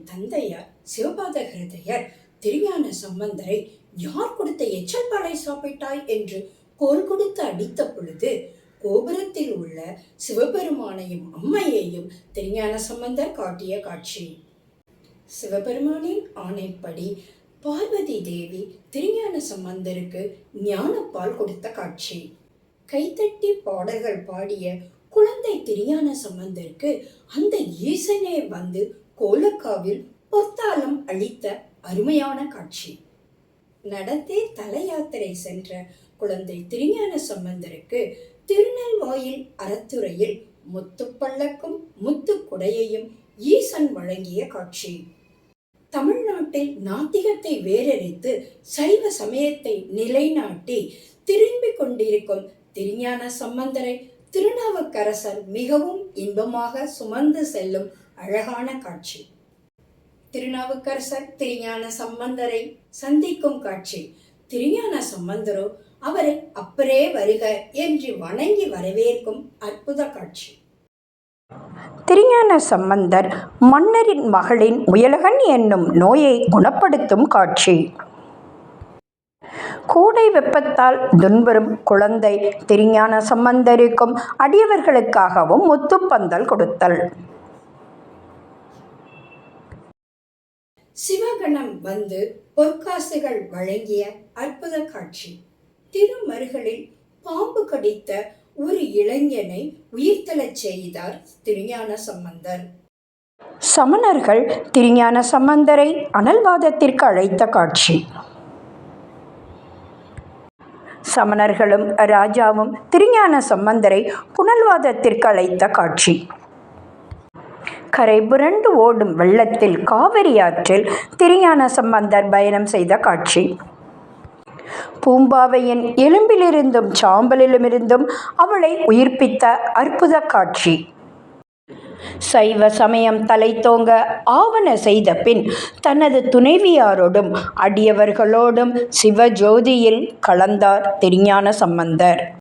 தந்தையார் சிவபாத ஹிருதயர் திருஞான சம்பந்தரை யார் கொடுத்த எச்சல் பாலை சாப்பிட்டாய் என்று கோல் கொடுத்து அடித்த பொழுது கோபுரத்தில் உள்ள சிவபெருமானையும் அம்மையையும் திருஞான சம்பந்தர் காட்டிய காட்சி. சிவபெருமானின் ஆணைப்படி பார்வதி தேவி திருஞான சம்பந்தருக்கு ஞானப்பால் கொடுத்த காட்சி. கைத்தட்டி பாடல்கள் பாடிய குழந்தை திருஞான சம்பந்தருக்கு அந்த ஈசனே வந்து கோலக்காவில் பொத்தாளம் அளித்த அருமையான காட்சி. நடந்தே தல யாத்திரை சென்ற குழந்தை திருஞான சம்பந்தருக்கு திருநெல்வாயில் அறத்துறையில் முத்துப்பள்ளக்கும் முத்து குடையையும் ஈசன் வழங்கிய காட்சி. தமிழ்நாட்டில் நாத்திகத்தை வேரறித்து சைவ சமயத்தை நிலைநாட்டி திரும்பிக் கொண்டிருக்கும் திருஞான சம்பந்தரை திருநாவுக்கரசர் மிகவும் இன்பமாக சுமந்து செல்லும் அழகான காட்சி. திருநாவுக்கரசர் திருஞான சம்பந்தரை சந்திக்கும் காட்சி. திருஞான சம்பந்தரோ அவரை அப்பரே வருக என்று வணங்கி வரவேற்கும் அற்புத காட்சி. திருஞான சம்பந்தர் மன்னரின் மகளின் முயலகன் என்னும் நோயை குணப்படுத்தும் காட்சி. கோடை வெப்பத்தால் துன்புறும் குழந்தை திருஞான சம்பந்தருக்கும் அடியவர்களுக்காகவும் முத்துப்பந்தல் கொடுத்தல். சிவகணம் வந்து பொற்காசுகள் வழங்கிய அற்புத காட்சி. திருமருகளில் பாம்பு கடித்த ஒரு இளைஞனை உயிர்த்தெழச் செய்தார் திருஞான சம்பந்தர். சமணர்கள் திருஞான சம்பந்தரை அனல்வாதத்திற்கு அழைத்த காட்சி. சமணர்களும் ராஜாவும் திருஞான சம்பந்தரை புனல்வாதத்திற்கு அழைத்த காட்சி. கரை புரண்டு ஓடும் வெள்ளத்தில் காவிரி ஆற்றில் திருஞான சம்பந்தர் பயணம் செய்த காட்சி. பூம்பாவையின் எலும்பிலிருந்தும் சாம்பலிலுமிருந்தும் அவளை உயிர்ப்பித்த அற்புத காட்சி. சைவ சமயம் தலை தோங்க ஆவன செய்த பின் தனது துணைவியாரோடும் அடியவர்களோடும் சிவஜோதியில் கலந்தார் திருஞான சம்பந்தர்.